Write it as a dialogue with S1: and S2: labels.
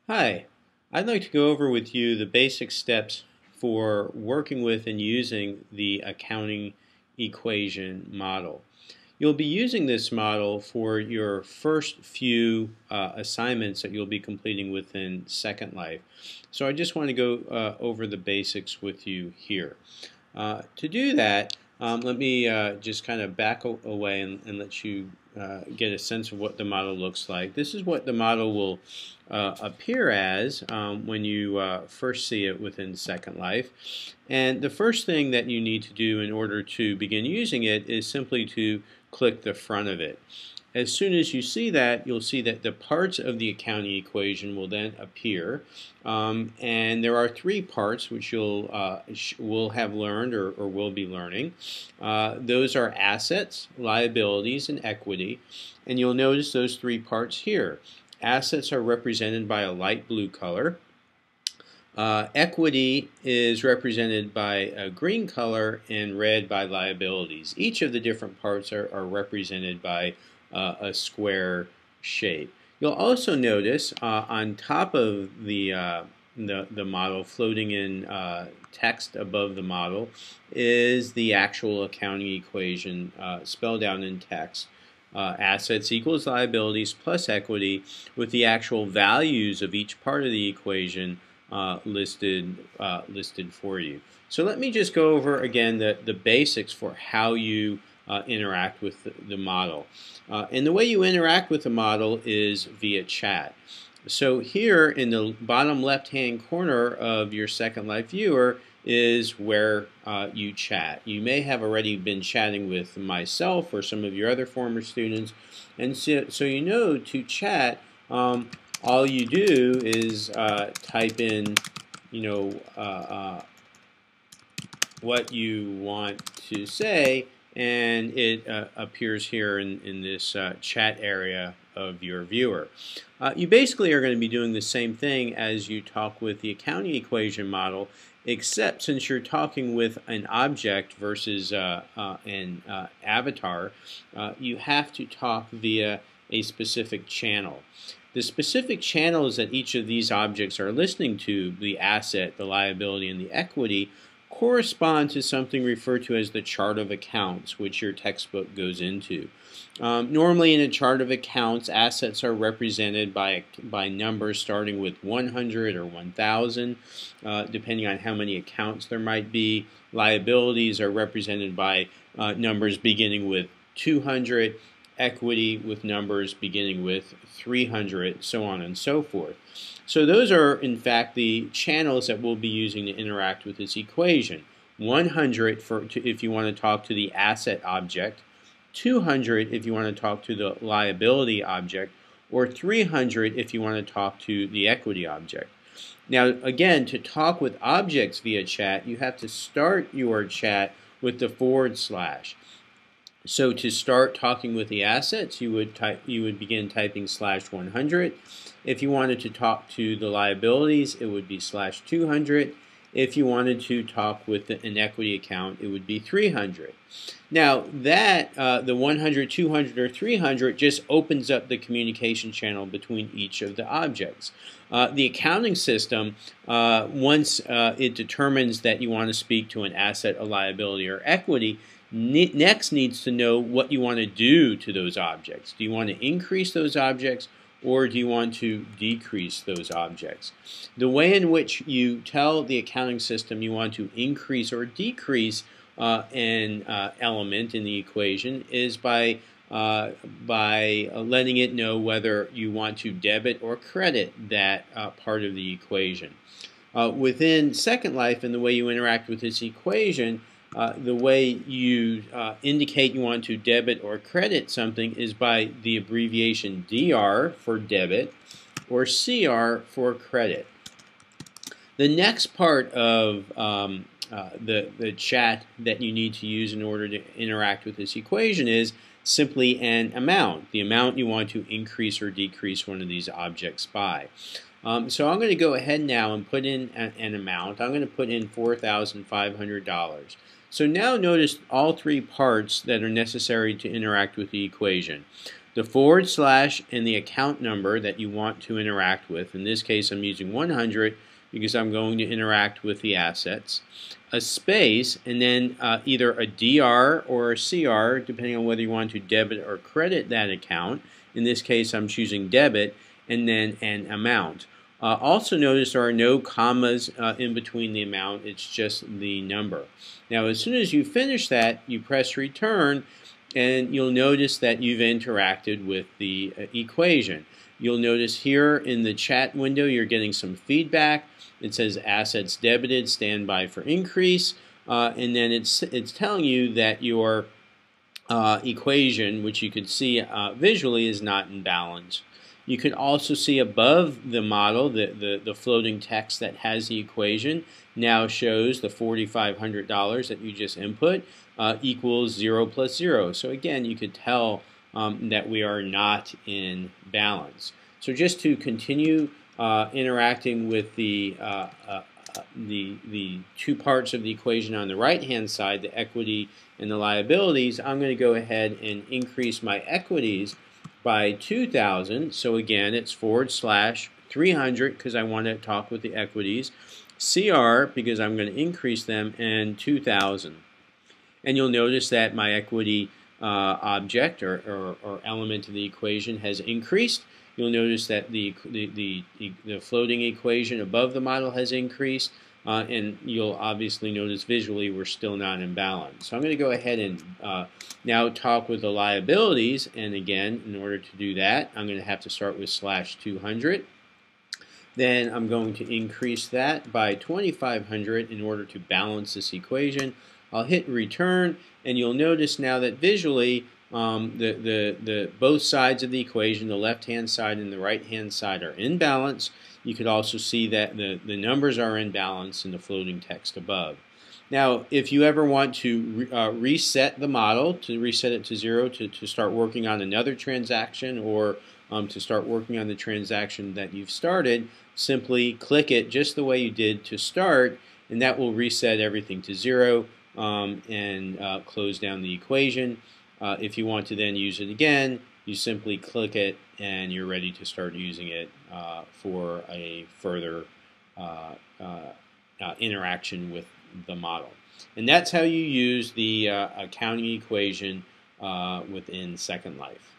S1: Hi, I'd like to go over with you the basic steps for working with and using the accounting equation model. You'll be using this model for your first few assignments that you'll be completing within Second Life. So I just want to go over the basics with you here. To do that, let me just kind of back away and let you get a sense of what the model looks like. This is what the model will appear as when you first see it within Second Life. And the first thing that you need to do in order to begin using it is simply to click the front of it. As soon as you see that, you'll see that the parts of the accounting equation will then appear. And there are three parts which will have learned or will be learning. Those are assets, liabilities, and equity. And you'll notice those three parts here. Assets are represented by a light blue color. Equity is represented by a green color and red by liabilities. Each of the different parts are represented by a square shape. You'll also notice on top of the model, floating in text above the model, is the actual accounting equation spelled out in text. Assets equals liabilities plus equity, with the actual values of each part of the equation listed for you. So let me just go over again the basics for how you interact with the model. And the way you interact with the model is via chat. So here in the bottom left-hand corner of your Second Life viewer is where you chat. You may have already been chatting with myself or some of your other former students, and so you know to chat, all you do is type in, what you want to say, and it appears here in this chat area of your viewer. You basically are going to be doing the same thing as you talk with the accounting equation model, except since you're talking with an object versus an avatar, you have to talk via a specific channel. The specific channels that each of these objects are listening to, the asset, the liability, and the equity, correspond to something referred to as the chart of accounts, which your textbook goes into. Normally in a chart of accounts, assets are represented by numbers starting with 100 or 1,000, depending on how many accounts there might be. Liabilities are represented by numbers beginning with 200, equity with numbers beginning with 300, so on and so forth. So those are, in fact, the channels that we'll be using to interact with this equation. 100 if you want to talk to the asset object, 200 if you want to talk to the liability object, or 300 if you want to talk to the equity object. Now, again, to talk with objects via chat, you have to start your chat with the /. So to start talking with the assets, you would begin typing /100. If you wanted to talk to the liabilities, it would be /200. If you wanted to talk with an equity account, it would be 300. Now that the 100, 200, or 300 just opens up the communication channel between each of the objects. The accounting system, once it determines that you want to speak to an asset, a liability, or equity, next needs to know what you want to do to those objects. Do you want to increase those objects, or do you want to decrease those objects? The way in which you tell the accounting system you want to increase or decrease an element in the equation is by letting it know whether you want to debit or credit that part of the equation. Within Second Life and the way you interact with this equation, the way you indicate you want to debit or credit something is by the abbreviation DR for debit or CR for credit. The next part of the chat that you need to use in order to interact with this equation is simply an amount, the amount you want to increase or decrease one of these objects by. So I'm going to go ahead now and put in an amount. I'm going to put in $4,500. So now notice all three parts that are necessary to interact with the equation. the forward slash and the account number that you want to interact with. In this case, I'm using 100 because I'm going to interact with the assets. A space, and then either a DR or a CR, depending on whether you want to debit or credit that account. In this case, I'm choosing debit, and then an amount. Also notice there are no commas in between the amount, it's just the number. Now as soon as you finish that, you press return, and you'll notice that you've interacted with the equation. You'll notice here in the chat window you're getting some feedback. It says assets debited, standby for increase, and then it's telling you that your equation, which you could see visually, is not in balance. You can also see above the model the floating text that has the equation now shows the $4,500 that you just input equals 0 plus 0. So again, you could tell that we are not in balance. So just to continue interacting with the two parts of the equation on the right-hand side, the equity and the liabilities, I'm going to go ahead and increase my equities by 2,000. So again, it's /300 because I want to talk with the equities, CR because I'm going to increase them, and 2,000. And you'll notice that my equity object or element of the equation has increased. You'll notice that the floating equation above the model has increased, and you'll obviously notice visually we're still not in balance. So I'm going to go ahead and now talk with the liabilities, and again, in order to do that, I'm going to have to start with /200. Then I'm going to increase that by 2,500 in order to balance this equation. I'll hit return, and you'll notice now that visually both sides of the equation, the left-hand side and the right-hand side, are in balance. You could also see that the numbers are in balance in the floating text above. Now, if you ever want to reset the model, to reset it to 0 to start working on another transaction, or to start working on the transaction that you've started, simply click it just the way you did to start, and that will reset everything to 0 and close down the equation. If you want to then use it again, you simply click it and you're ready to start using it for a further interaction with the model. And that's how you use the accounting equation within Second Life.